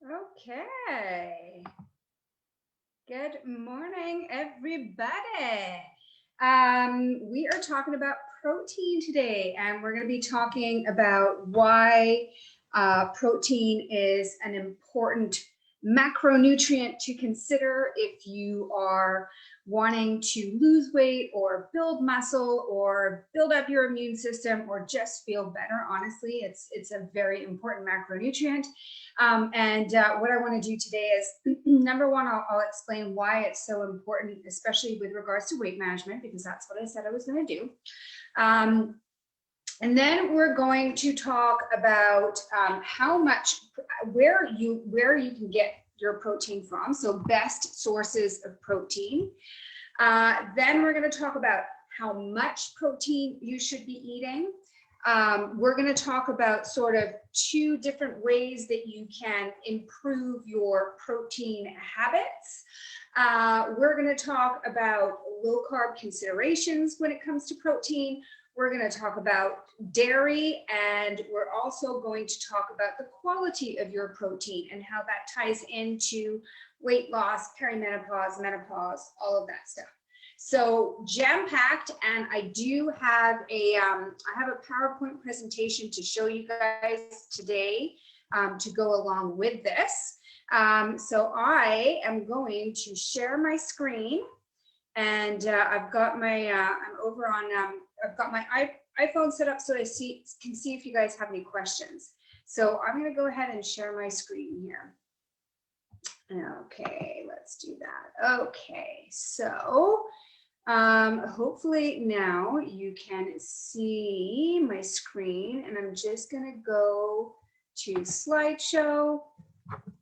Okay. Good morning, everybody. We are talking about protein today, and we're going to be talking about why protein is an important macronutrient to consider if you are wanting to lose weight or build muscle or build up your immune system or just feel better. Honestly, it's a very important macronutrient. What I want to do today is, number one, I'll explain why it's so important, especially with regards to weight management, because that's what I said I was going to do. And then we're going to talk about where you can get your protein from, so best sources of protein. Then we're going to talk about how much protein you should be eating. We're going to talk about sort of two different ways that you can improve your protein habits. We're going to talk about low carb considerations when it comes to protein. We're going to talk about dairy, and we're also going to talk about the quality of your protein and how that ties into weight loss, perimenopause, menopause, all of that stuff. So jam-packed, and I do have I have a PowerPoint presentation to show you guys today to go along with this. So I am going to share my screen, and I've got my I'm over on I've got my iPhone set up so I can see if you guys have any questions. So I'm going to go ahead and share my screen here. Okay, let's do that. Okay, so hopefully now you can see my screen, and I'm just going to go to slideshow.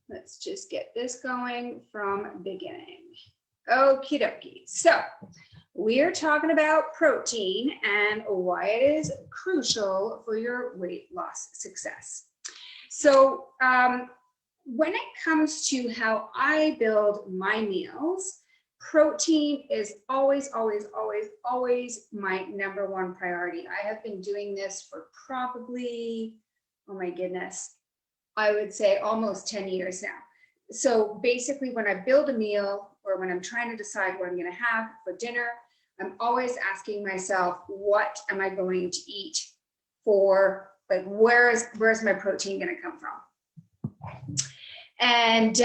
Let's just get this going from beginning. Okie dokie. So we are talking about protein and why it is crucial for your weight loss success. So when it comes to how I build my meals, protein is always my number one priority. I have been doing this for probably, oh my goodness, I would say almost 10 years now. So basically when I build a meal or when I'm trying to decide what I'm going to have for dinner, I'm always asking myself, what am I going to eat for, like, where's my protein going to come from? And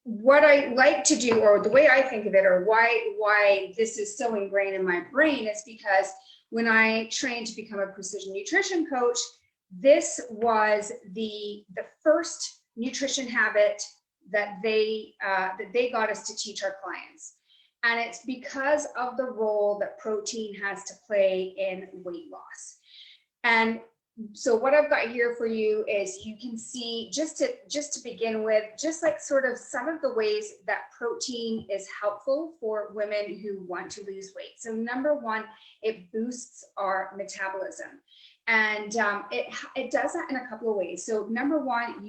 what I like to do, or the way I think of it, or why this is so ingrained in my brain, is because when I trained to become a precision nutrition coach, this was the first nutrition habit that they got us to teach our clients. And it's because of the role that protein has to play in weight loss. And so what I've got here for you is, you can see, just to begin with, just like sort of some of the ways that protein is helpful for women who want to lose weight. So number one, it boosts our metabolism. And it does that in a couple of ways. So number one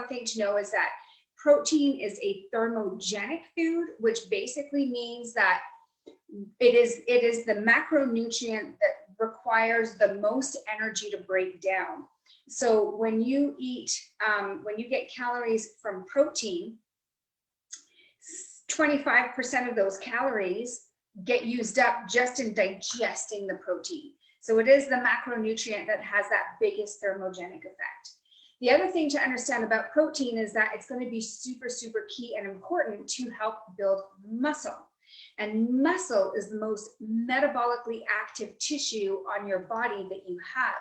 thing to know is that protein is a thermogenic food, which basically means that it is the macronutrient that requires the most energy to break down. So when you get calories from protein, 25% of those calories get used up just in digesting the protein. So it is the macronutrient that has that biggest thermogenic effect. The other thing to understand about protein is that it's going to be super key and important to help build muscle. And muscle is the most metabolically active tissue on your body that you have,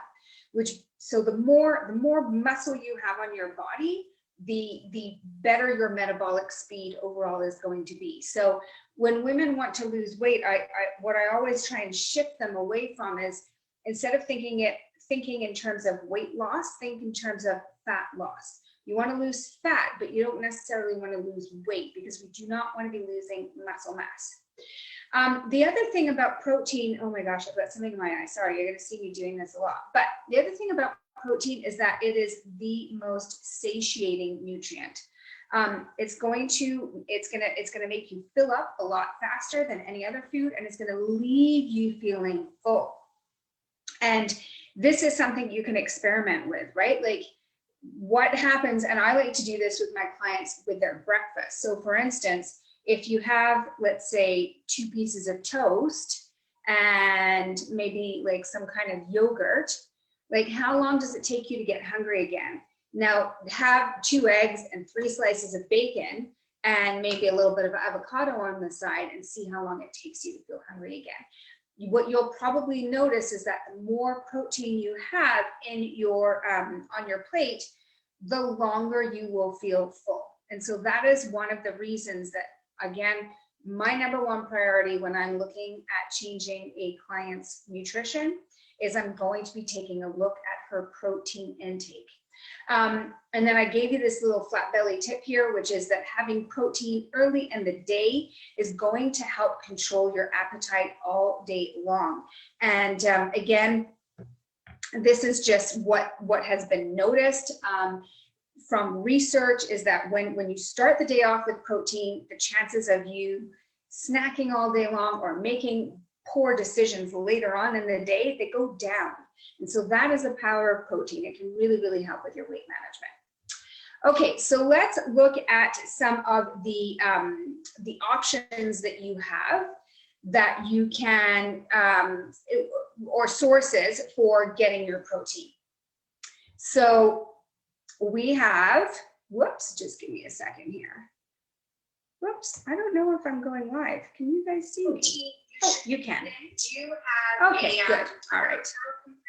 so the more muscle you have on your body, the better your metabolic speed overall is going to be. So when women want to lose weight, what I always try and shift them away from is, instead of thinking in terms of weight loss, think in terms of fat loss. You want to lose fat, but you don't necessarily want to lose weight, because we do not want to be losing muscle mass. The other thing about protein, oh my gosh, I've got something in my eye. Sorry, you're going to see me doing this a lot. But the other thing about protein is that it is the most satiating nutrient. It's going to make you fill up a lot faster than any other food, and it's going to leave you feeling full. And this is something you can experiment with, right? Like, what happens, and I like to do this with my clients with their breakfast. So for instance, if you have, let's say, 2 pieces of toast and maybe like some kind of yogurt, like how long does it take you to get hungry again? Now have 2 eggs and 3 slices of bacon and maybe a little bit of avocado on the side and see how long it takes you to feel hungry again. What you'll probably notice is that the more protein you have in your on your plate, the longer you will feel full. And so that is one of the reasons that, again, my #1 priority when I'm looking at changing a client's nutrition is I'm going to be taking a look at her protein intake. And then I gave you this little flat belly tip here, which is that having protein early in the day is going to help control your appetite all day long. And again, this is just what has been noticed from research, is that when you start the day off with protein, the chances of you snacking all day long or making poor decisions later on in the day, they go down. And so that is the power of protein. It can really, really help with your weight management. Okay, so let's look at some of the options that you have that you can, or sources for getting your protein. So we have, whoops, just give me a second here. Whoops, I don't know if I'm going live. Can you guys see me? Oh, you can. Do you have okay, good. All right.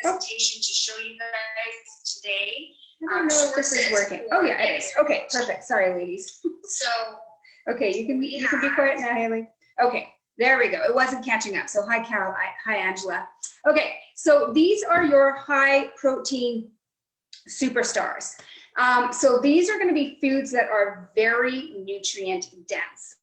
Presentation to show you guys today? I don't know if this is working. Oh yeah, it is. Okay, perfect. Sorry, ladies. So okay, you can be quiet now, Haley. Okay, there we go. It wasn't catching up. So hi, Carol. Hi, Angela. Okay, so these are your high protein superstars. So these are going to be foods that are very nutrient dense.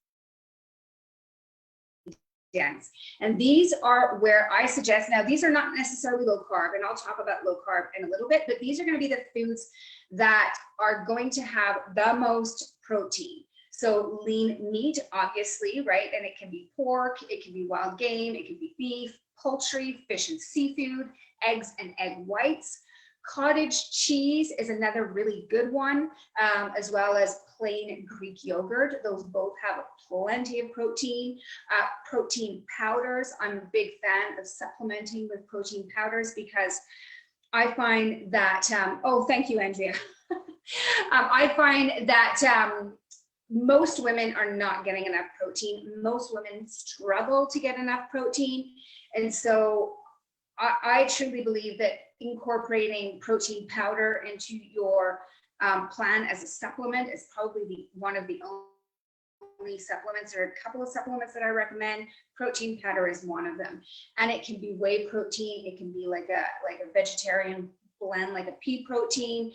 And these are where I suggest, now these are not necessarily low carb, and I'll talk about low carb in a little bit, but these are going to be the foods that are going to have the most protein. So lean meat, obviously, right? And it can be pork, it can be wild game, it can be beef, poultry, fish and seafood, eggs and egg whites. Cottage cheese is another really good one, as well as plain Greek yogurt. Those both have plenty of protein. Protein powders, I'm a big fan of supplementing with protein powders because I find that, oh, thank you, Andrea. I find that most women are not getting enough protein. Most women struggle to get enough protein. And so I truly believe that incorporating protein powder into your plan as a supplement is probably one of the only supplements, or a couple of supplements that I recommend. Protein powder is one of them, and it can be whey protein. It can be like a vegetarian blend, like a pea protein.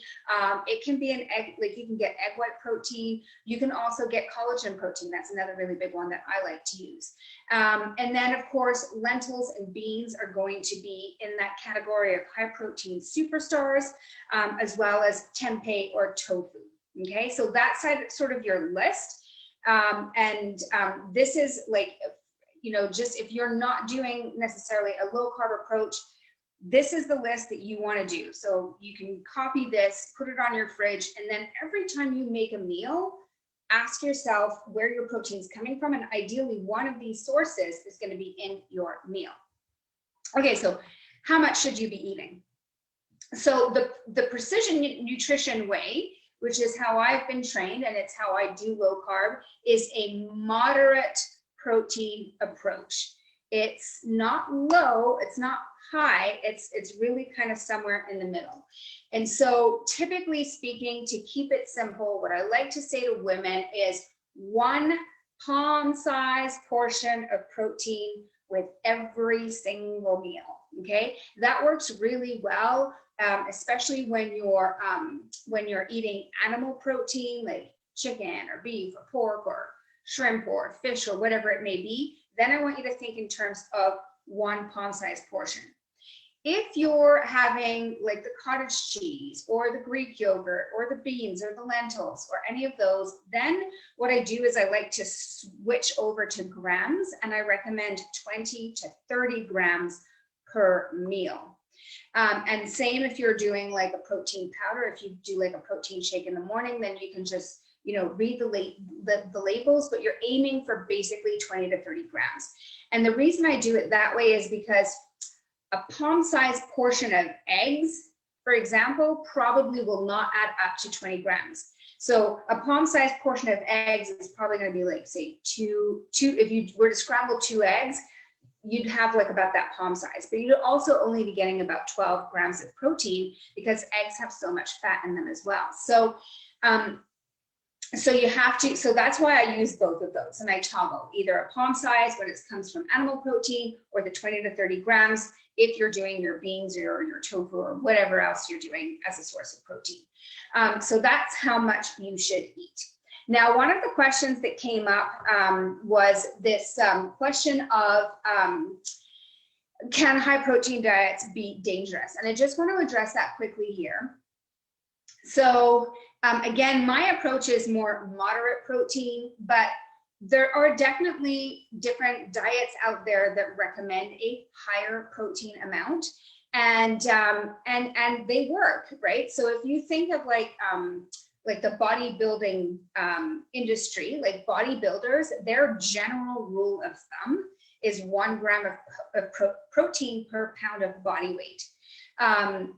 It can be an egg, like you can get egg white protein. You can also get collagen protein. That's another really big one that I like to use. And then of course, lentils and beans are going to be in that category of high protein superstars, as well as tempeh or tofu. Okay, so that's sort of your list. This is like, you know, just if you're not doing necessarily a low carb approach, this is the list that you want to do. So you can copy this, put it on your fridge, and then every time you make a meal, ask yourself where your protein is coming from, and ideally one of these sources is going to be in your meal. Okay, so how much should you be eating? So the precision nutrition way, which is how I've been trained, and it's how I do low carb, is a moderate protein approach. It's not low, it's not high, it's really kind of somewhere in the middle. And so typically speaking, to keep it simple, what I like to say to women is 1 palm-sized portion of protein with every single meal. Okay, that works really well, especially when you're eating animal protein like chicken or beef or pork or shrimp or fish or whatever it may be. Then I want you to think in terms of 1 palm-sized portion. If you're having like the cottage cheese or the Greek yogurt or the beans or the lentils or any of those, then what I do is I like to switch over to grams, and I recommend 20 to 30 grams per meal. And same if you're doing like a protein powder, if you do like a protein shake in the morning, then you can just, you know, read the labels, but you're aiming for basically 20 to 30 grams. And the reason I do it that way is because a palm-sized portion of eggs, for example, probably will not add up to 20 grams. So a palm-sized portion of eggs is probably going to be like, say, two, if you were to scramble 2 eggs, you'd have like about that palm size, but you'd also only be getting about 12 grams of protein because eggs have so much fat in them as well. So, you have to, so that's why I use both of those, and I toggle either a palm size when it comes from animal protein or the 20 to 30 grams if you're doing your beans or your tofu or whatever else you're doing as a source of protein. So that's how much you should eat. Now, one of the questions that came up was this question of can high protein diets be dangerous? And I just want to address that quickly here. So again, my approach is more moderate protein, but there are definitely different diets out there that recommend a higher protein amount, and they work, right? So if you think of like the bodybuilding industry, like bodybuilders, their general rule of thumb is 1 gram of protein per pound of body weight.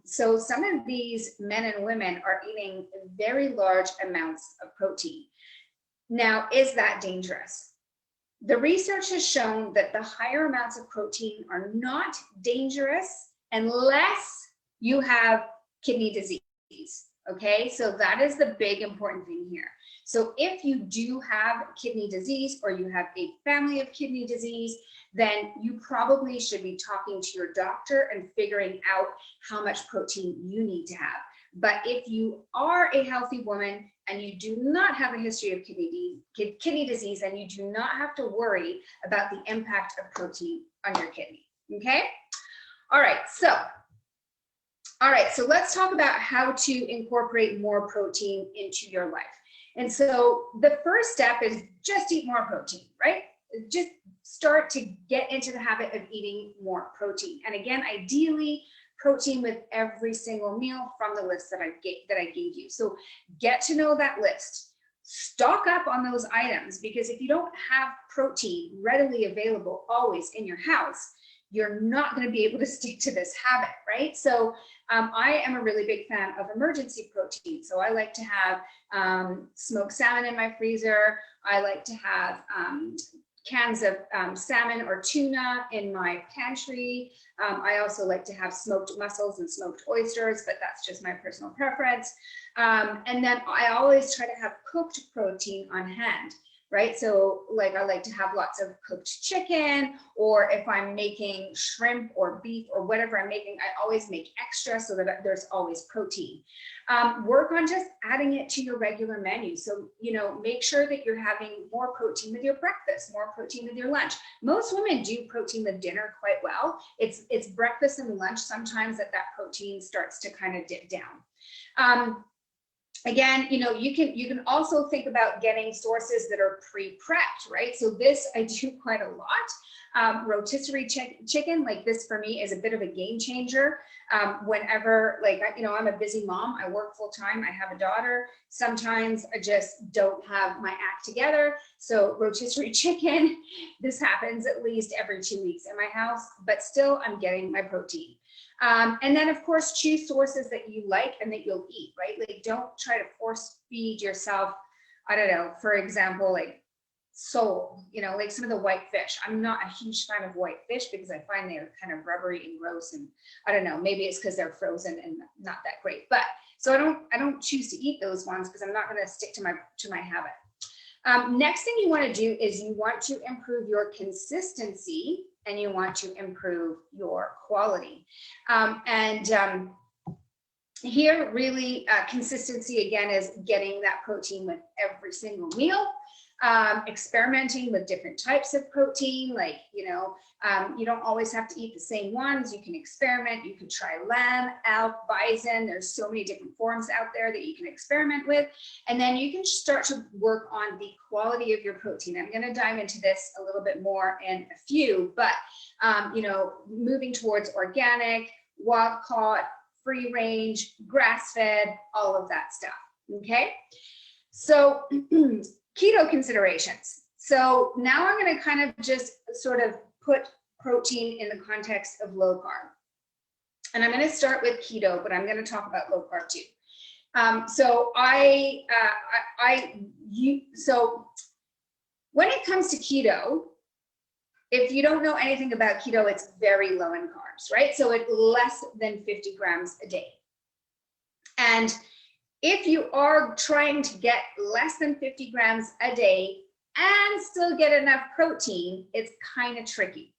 So some of these men and women are eating very large amounts of protein. Now, is that dangerous? The research has shown that the higher amounts of protein are not dangerous unless you have kidney disease. Okay, so that is the big important thing here. So if you do have kidney disease or you have a family of kidney disease, then you probably should be talking to your doctor and figuring out how much protein you need to have. But if you are a healthy woman and you do not have a history of kidney disease, then you do not have to worry about the impact of protein on your kidney. Okay, all right, so let's talk about how to incorporate more protein into your life. And so the first step is just eat more protein, right? Just start to get into the habit of eating more protein. And again, ideally, protein with every single meal from the list that I gave you. So get to know that list. Stock up on those items, because if you don't have protein readily available always in your house, you're not going to be able to stick to this habit, right? So I am a really big fan of emergency protein. So I like to have smoked salmon in my freezer. I like to have cans of salmon or tuna in my pantry. I also like to have smoked mussels and smoked oysters, but that's just my personal preference. And then I always try to have cooked protein on hand, right? So like I like to have lots of cooked chicken, or if I'm making shrimp or beef or whatever I'm making, I always make extra so that there's always protein. Work on just adding it to your regular menu. So, you know, make sure that you're having more protein with your breakfast, more protein with your lunch. Most women do protein with dinner quite well. It's breakfast and lunch sometimes that protein starts to kind of dip down. Again, you know, you can also think about getting sources that are pre-prepped, right? So this I do quite a lot. Rotisserie chicken, like this for me is a bit of a game changer. Whenever, like, you know, I'm a busy mom, I work full time, I have a daughter. Sometimes I just don't have my act together. So rotisserie chicken, this happens at least every 2 weeks in my house, but still I'm getting my protein. And then of course, choose sources that you like and that you'll eat, right? Like don't try to force feed yourself, I don't know, for example, like sole, you know, like some of the white fish. I'm not a huge fan of white fish because I find they're kind of rubbery and gross, and I don't know, maybe it's because they're frozen and not that great. But so I don't choose to eat those ones because I'm not going to stick to my habit. Next thing you want to do is you want to improve your consistency and you want to improve your quality. Here really consistency again is getting that protein with every single meal. Experimenting with different types of protein, like, you know, you don't always have to eat the same ones. You can experiment. You can try lamb, elk, bison. There's so many different forms out there that you can experiment with. And then you can start to work on the quality of your protein. I'm going to dive into this a little bit more in a few, but, you know, moving towards organic, wild caught, free range, grass fed, all of that stuff. Okay, so keto considerations. So now I'm going to kind of just sort of put protein in the context of low carb. And I'm going to start with keto, but I'm going to talk about low carb too. So when it comes to keto, if you don't know anything about keto, it's very low in carbs, right? So it's less than 50 grams a day. And if you are trying to get less than 50 grams a day and still get enough protein, it's kind of tricky.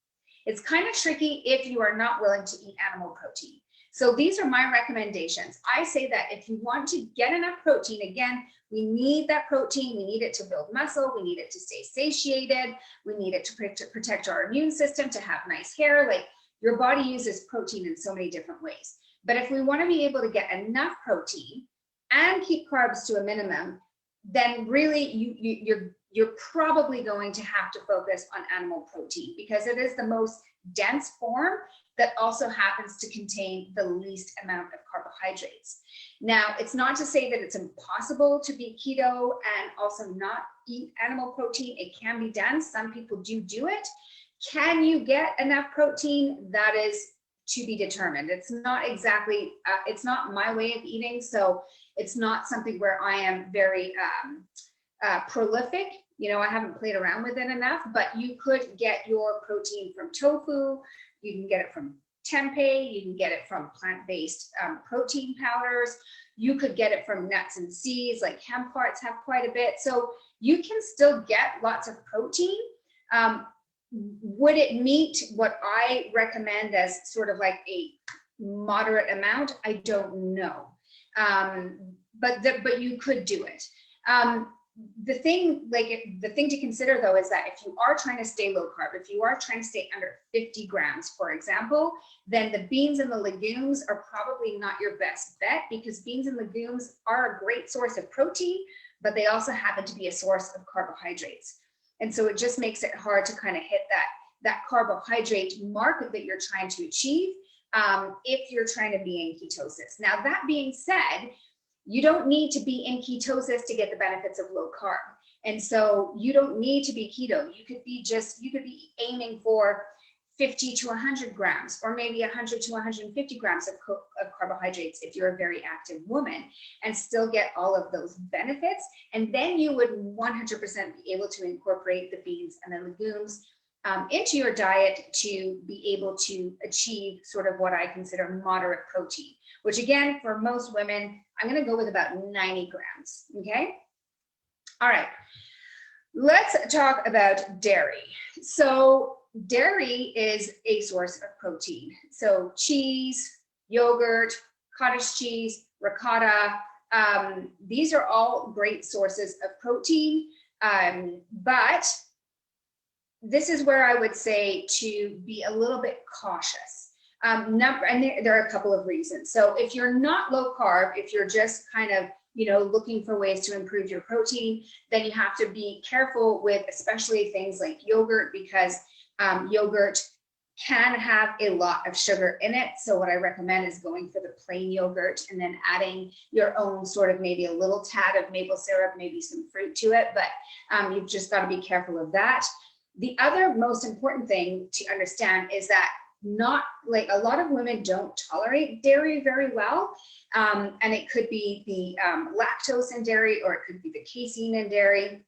It's kind of tricky if you are not willing to eat animal protein. So these are my recommendations. I say that if you want to get enough protein, again, we need that protein. We need it to build muscle. We need it to stay satiated. We need it to protect our immune system, to have nice hair. Like, your body uses protein in so many different ways. But if we want to be able to get enough protein and keep carbs to a minimum, then really you're probably going to have to focus on animal protein, because it is the most dense form that also happens to contain the least amount of carbohydrates. Now, it's not to say that it's impossible to be keto and also not eat animal protein. It can be done. Some people do it. Can you get enough protein? That is to be determined. It's not exactly, it's not my way of eating, so it's not something where I am very prolific. You know, I haven't played around with it enough, but you could get your protein from tofu. You can get it from tempeh. You can get it from plant-based protein powders. You could get it from nuts and seeds, like hemp hearts have quite a bit. So you can still get lots of protein. Would it meet what I recommend as sort of like a moderate amount? I don't know. But you could do it. The thing to consider though is that if you are trying to stay low carb, if you are trying to stay under 50 grams, for example, then the beans and the legumes are probably not your best bet, because beans and legumes are a great source of protein, but they also happen to be a source of carbohydrates. And so it just makes it hard to kind of hit that carbohydrate mark that you're trying to achieve if you're trying to be in ketosis. Now, that being said, you don't need to be in ketosis to get the benefits of low carb. And so you don't need to be keto. You could be aiming for 50 to 100 grams, or maybe 100 to 150 grams of carbohydrates if you're a very active woman, and still get all of those benefits. And then you would 100% be able to incorporate the beans and the legumes into your diet to be able to achieve sort of what I consider moderate protein, which again, for most women, I'm going to go with about 90 grams. Okay. All right. Let's talk about dairy. So dairy is a source of protein. So cheese, yogurt, cottage cheese, ricotta, these are all great sources of protein. But this is where I would say to be a little bit cautious. And there are a couple of reasons. So if you're not low carb, if you're just kind of, looking for ways to improve your protein, then you have to be careful with especially things like yogurt, because yogurt can have a lot of sugar in it. So what I recommend is going for the plain yogurt and then adding your own sort of maybe a little tad of maple syrup, maybe some fruit to it, but you've just got to be careful of that. The other most important thing to understand is that a lot of women don't tolerate dairy very well. And it could be the lactose in dairy, or it could be the casein in dairy.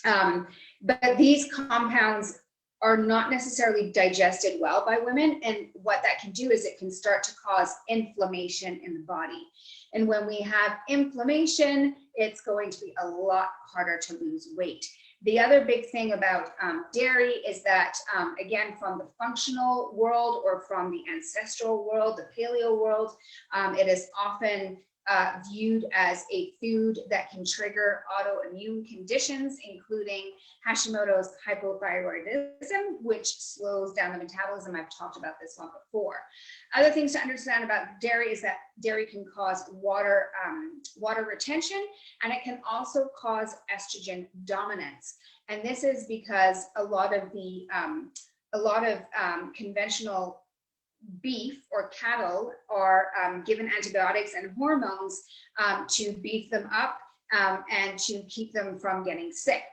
But these compounds are not necessarily digested well by women. And what that can do is it can start to cause inflammation in the body. And when we have inflammation, it's going to be a lot harder to lose weight. The other big thing about dairy is that, again, from the functional world or from the ancestral world, the paleo world, it is often viewed as a food that can trigger autoimmune conditions, including Hashimoto's hypothyroidism, which slows down the metabolism. I've talked about this one before. Other things to understand about dairy is that dairy can cause water retention, and it can also cause estrogen dominance. And this is because a lot of conventional beef or cattle are given antibiotics and hormones to beef them up and to keep them from getting sick.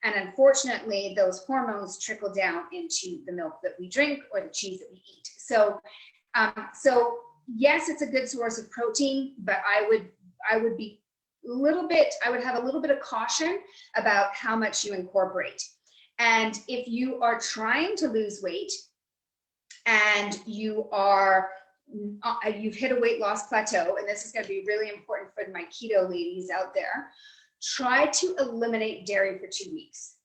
And unfortunately, those hormones trickle down into the milk that we drink or the cheese that we eat. So, so yes, it's a good source of protein, but I would have a little bit of caution about how much you incorporate. And if you are trying to lose weight and you've hit a weight loss plateau, and this is going to be really important for my keto ladies out there, try to eliminate dairy for 2 weeks,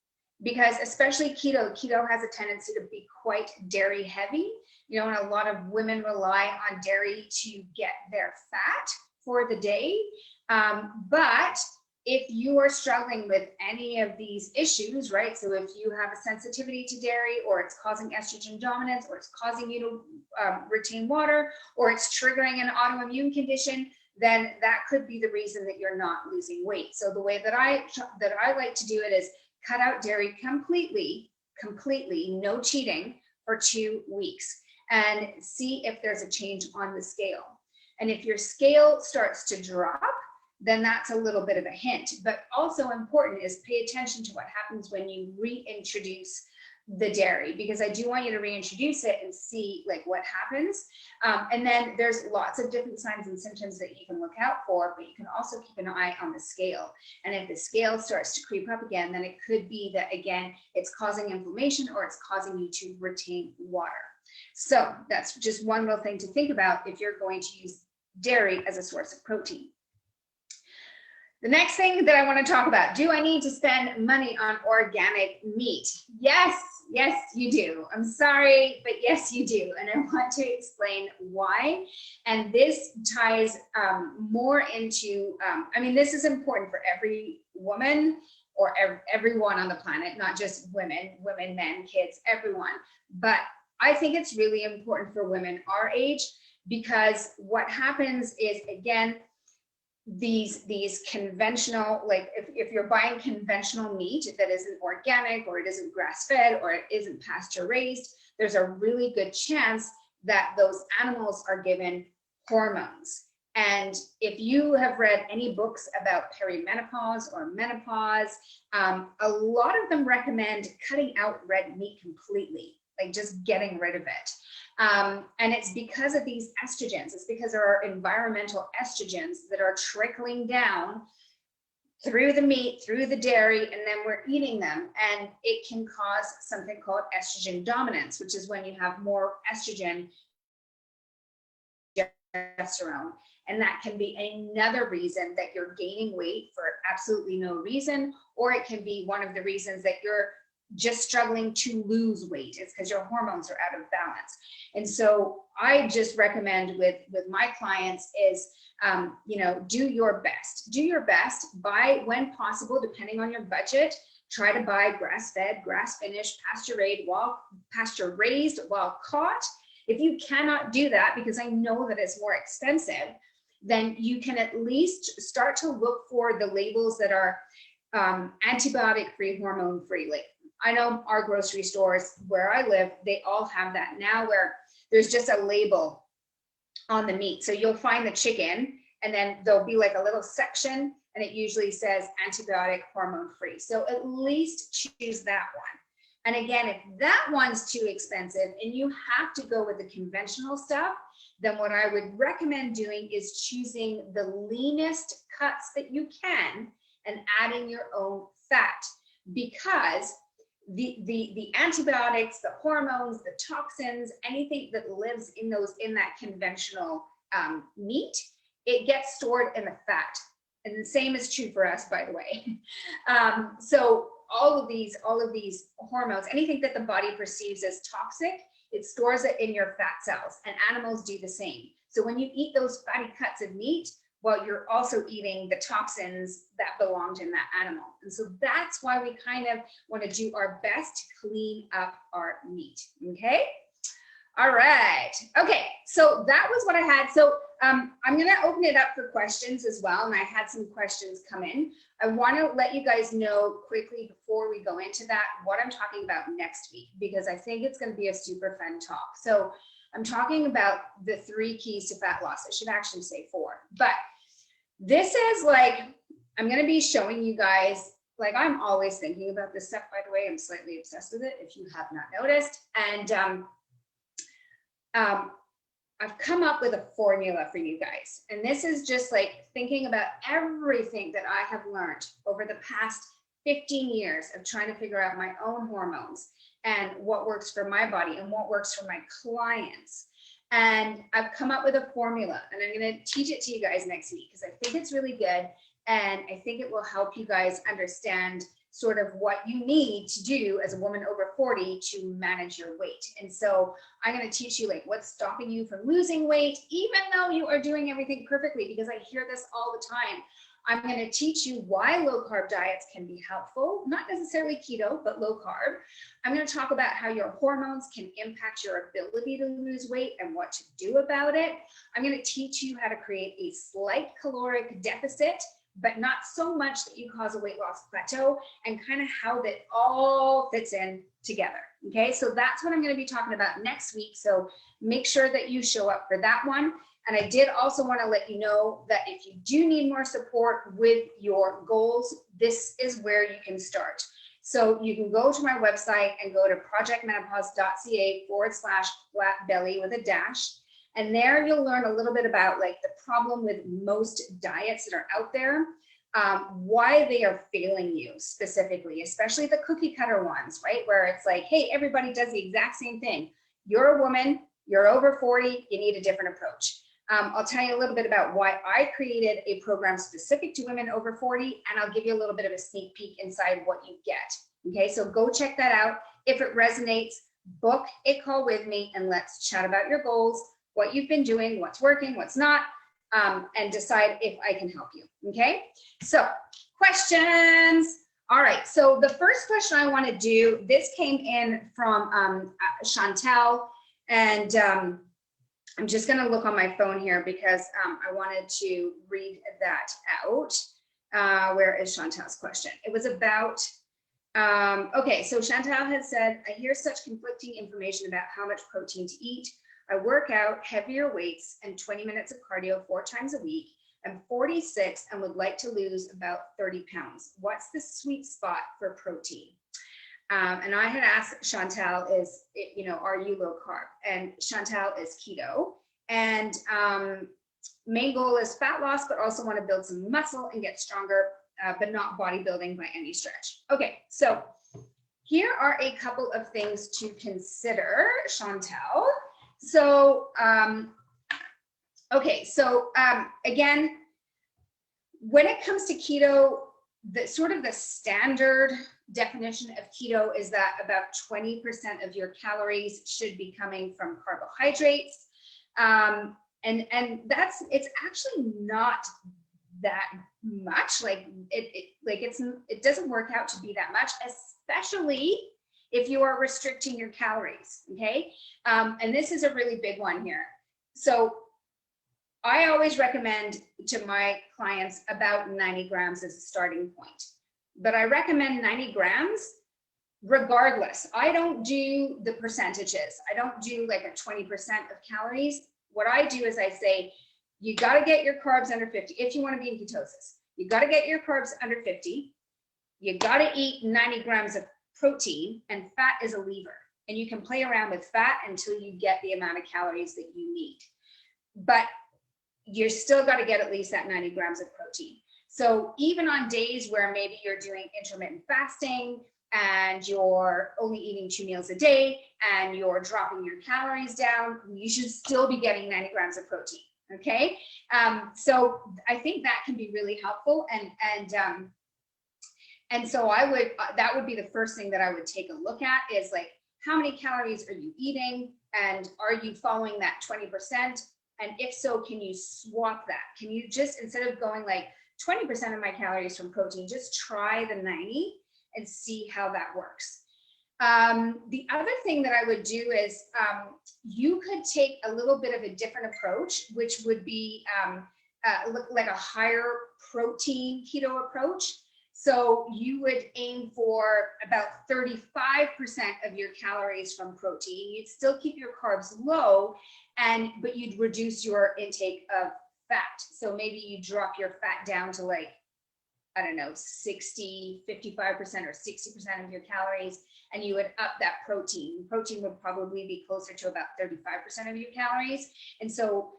because especially keto has a tendency to be quite dairy heavy, and a lot of women rely on dairy to get their fat for the day. But if you are struggling with any of these issues, right? So if you have a sensitivity to dairy, or it's causing estrogen dominance, or it's causing you to retain water, or it's triggering an autoimmune condition, then that could be the reason that you're not losing weight. So the way that I like to do it is cut out dairy completely, no cheating, for 2 weeks, and see if there's a change on the scale. And if your scale starts to drop, then that's a little bit of a hint. But also important is pay attention to what happens when you reintroduce the dairy, because I do want you to reintroduce it and see like what happens. And then there's lots of different signs and symptoms that you can look out for, but you can also keep an eye on the scale. And if the scale starts to creep up again, then it could be that, again, it's causing inflammation or it's causing you to retain water. So that's just one little thing to think about if you're going to use dairy as a source of protein. The next thing that I want to talk about, do I need to spend money on organic meat? Yes, you do. I'm sorry, but yes, you do. And I want to explain why. And this ties more into, this is important for every woman or everyone on the planet, not just women, men, kids, everyone. But I think it's really important for women our age, because what happens is, again, these conventional, like if you're buying conventional meat that isn't organic, or it isn't grass-fed, or it isn't pasture-raised, there's a really good chance that those animals are given hormones. And if you have read any books about perimenopause or menopause, a lot of them recommend cutting out red meat completely, like just getting rid of it. And it's because of these estrogens. It's because there are environmental estrogens that are trickling down through the meat, through the dairy, and then we're eating them. And it can cause something called estrogen dominance, which is when you have more estrogen, progesterone. And that can be another reason that you're gaining weight for absolutely no reason, or it can be one of the reasons that you're just struggling to lose weight. It's because your hormones are out of balance. And so I just recommend with my clients is, do your best, buy when possible, depending on your budget, try to buy grass-fed, grass-finished, pasture-raised, wild caught. If you cannot do that, because I know that it's more expensive, then you can at least start to look for the labels that are antibiotic-free, hormone-free. Like, I know our grocery stores where I live, they all have that now, where there's just a label on the meat. So you'll find the chicken, and then there'll be like a little section, and it usually says antibiotic, hormone free. So at least choose that one. And again, if that one's too expensive and you have to go with the conventional stuff, then what I would recommend doing is choosing the leanest cuts that you can and adding your own fat, because the antibiotics, the hormones, the toxins, anything that lives in that conventional meat, it gets stored in the fat. And the same is true for us, by the way. So all of these hormones, anything that the body perceives as toxic, it stores it in your fat cells, and animals do the same. So when you eat those fatty cuts of meat, well, you're also eating the toxins that belonged in that animal. And so that's why we kind of want to do our best to clean up our meat. Okay. All right. Okay. So that was what I had. So I'm going to open it up for questions as well. And I had some questions come in. I want to let you guys know quickly before we go into that, what I'm talking about next week, because I think it's going to be a super fun talk. So I'm talking about the 3 keys to fat loss. I should actually say 4, but this is like, I'm going to be showing you guys, like, I'm always thinking about this stuff, by the way. I'm slightly obsessed with it, if you have not noticed. And I've come up with a formula for you guys. And this is just like thinking about everything that I have learned over the past 15 years of trying to figure out my own hormones and what works for my body and what works for my clients. And I've come up with a formula, and I'm going to teach it to you guys next week because I think it's really good. And I think it will help you guys understand sort of what you need to do as a woman over 40 to manage your weight. And so I'm going to teach you like what's stopping you from losing weight, even though you are doing everything perfectly, because I hear this all the time. I'm going to teach you why low carb diets can be helpful, not necessarily keto, but low carb. I'm going to talk about how your hormones can impact your ability to lose weight and what to do about it. I'm going to teach you how to create a slight caloric deficit, but not so much that you cause a weight loss plateau, and kind of how that all fits in together. Okay, so that's what I'm going to be talking about next week. So make sure that you show up for that one. And I did also want to let you know that if you do need more support with your goals, this is where you can start. So you can go to my website and go to projectmenopause.ca/flat belly with a dash. And there you'll learn a little bit about like the problem with most diets that are out there, why they are failing you specifically, especially the cookie cutter ones, right? Where it's like, hey, everybody does the exact same thing. You're a woman, you're over 40, you need a different approach. I'll tell you a little bit about why I created a program specific to women over 40, and I'll give you a little bit of a sneak peek inside what you get. Okay, so go check that out. If it resonates, book a call with me and let's chat about your goals, what you've been doing, what's working, what's not, and decide if I can help you. Okay, so questions. All right, so the first question I want to do, this came in from Chantel, and I'm just going to look on my phone here because I wanted to read that out. Where is Chantel's question? It was about, okay, so Chantel had said, I hear such conflicting information about how much protein to eat. I work out heavier weights and 20 minutes of cardio 4 times a week. I'm 46 and would like to lose about 30 pounds. What's the sweet spot for protein? And I had asked Chantel, are you low carb? And Chantel is keto. And main goal is fat loss, but also want to build some muscle and get stronger, but not bodybuilding by any stretch. Okay, so here are a couple of things to consider, Chantel. So, again, when it comes to keto, the standard definition of keto is that about 20% of your calories should be coming from carbohydrates. And it's actually not that much. It doesn't work out to be that much, especially if you are restricting your calories. Okay. And this is a really big one here. So I always recommend to my clients about 90 grams as a starting point, but I recommend 90 grams regardless. I don't do the percentages. I don't do like a 20% of calories. What I do is I say, you got to get your carbs under 50. If you want to be in ketosis, you got to get your carbs under 50. You got to eat 90 grams of protein, and fat is a lever. And you can play around with fat until you get the amount of calories that you need. But you're still got to get at least that 90 grams of protein. So even on days where maybe you're doing intermittent fasting and you're only eating 2 meals a day and you're dropping your calories down, you should still be getting 90 grams of protein. Okay. So I think that can be really helpful. And so that would be the first thing that I would take a look at is like, how many calories are you eating? And are you following that 20%? And if so, can you swap that? Can you just, instead of going like 20% of my calories from protein, just try the 90 and see how that works. The other thing that I would do is you could take a little bit of a different approach, which would be like a higher protein keto approach. So you would aim for about 35% of your calories from protein. You'd still keep your carbs low, but you'd reduce your intake of fat. So maybe you drop your fat down to like, I don't know, 60, 55% or 60% of your calories, and you would up that protein. Protein would probably be closer to about 35% of your calories. And so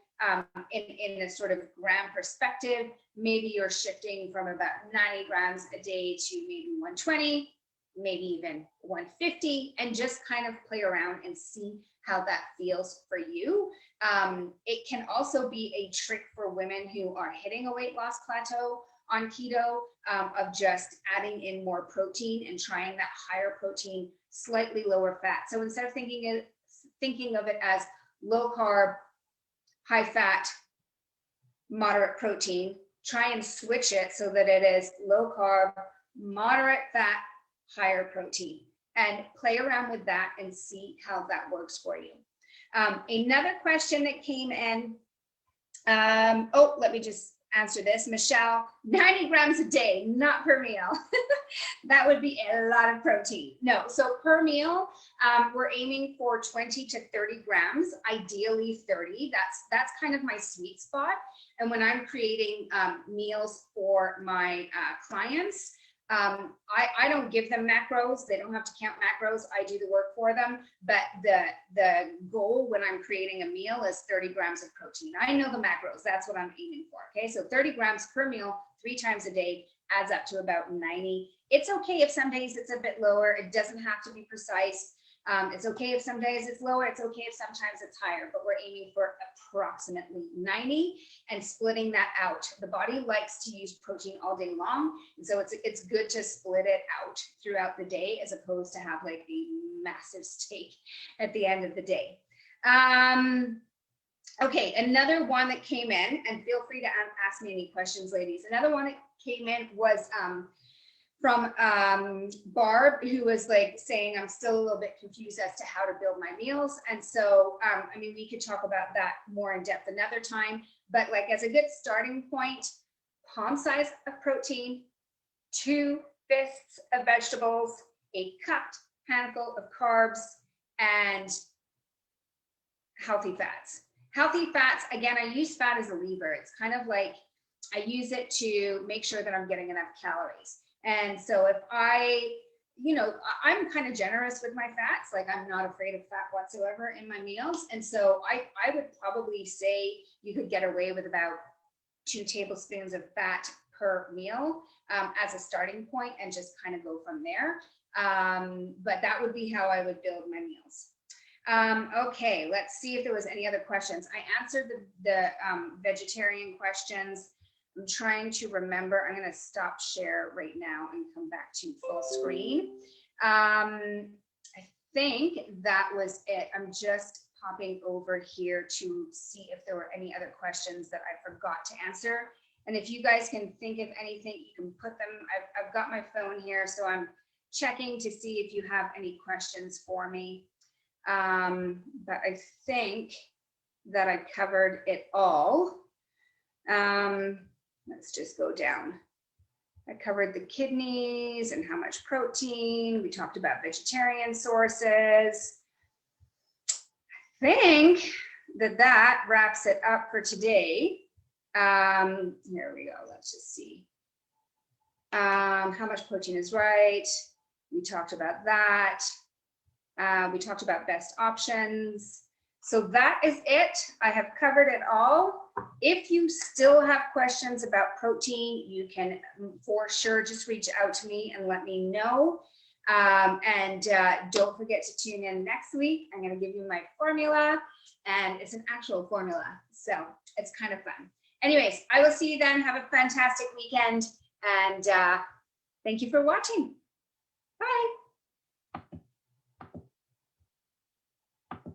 in a sort of gram perspective, maybe you're shifting from about 90 grams a day to maybe 120, maybe even 150, and just kind of play around and see how that feels for you. It can also be a trick for women who are hitting a weight loss plateau on keto, of just adding in more protein and trying that higher protein, slightly lower fat. So instead of thinking of it as low carb, high fat, moderate protein, try and switch it so that it is low carb, moderate fat, higher protein, and play around with that and see how that works for you. Another question that came in, let me just answer this. Michelle, 90 grams a day, not per meal. That would be a lot of protein. No, so per meal, we're aiming for 20 to 30 grams, ideally 30. That's kind of my sweet spot. And when I'm creating meals for my clients, I don't give them macros. They don't have to count macros. I do the work for them. But the goal when I'm creating a meal is 30 grams of protein. I know the macros. That's what I'm aiming for. Okay, so 30 grams per meal, 3 times a day, adds up to about 90. It's okay if some days it's a bit lower. It doesn't have to be precise. It's okay if some days it's lower. It's okay if sometimes it's higher, but we're aiming for approximately 90 and splitting that out. The body likes to use protein all day long. And so it's good to split it out throughout the day as opposed to have like a massive steak at the end of the day. Okay, another one that came in, and feel free to ask me any questions, ladies. Another one that came in was from Barb, who was like saying, I'm still a little bit confused as to how to build my meals. And so, I mean, we could talk about that more in depth another time, but like as a good starting point, palm size of protein, 2 fists of vegetables, a cupped handful of carbs, and healthy fats. Healthy fats, again, I use fat as a lever. It's kind of like I use it to make sure that I'm getting enough calories. And so if I'm kind of generous with my fats, like I'm not afraid of fat whatsoever in my meals. And so I would probably say you could get away with about 2 tablespoons of fat per meal as a starting point and just kind of go from there. But that would be how I would build my meals. Okay, let's see if there was any other questions. I answered the vegetarian questions. I'm trying to remember. I'm going to stop share right now and come back to full screen. I think that was it. I'm just popping over here to see if there were any other questions that I forgot to answer. And if you guys can think of anything, you can put them. I've got my phone here, so I'm checking to see if you have any questions for me. But I think that I covered it all. Let's just go down. I covered the kidneys and how much protein. We talked about vegetarian sources. I think that wraps it up for today. Here we go. Let's just see. How much protein is right. We talked about that. We talked about best options. So that is it. I have covered it all. If you still have questions about protein, you can for sure just reach out to me and let me know. And don't forget to tune in next week. I'm going to give you my formula, and it's an actual formula. So it's kind of fun. Anyways, I will see you then. Have a fantastic weekend. And thank you for watching. Bye.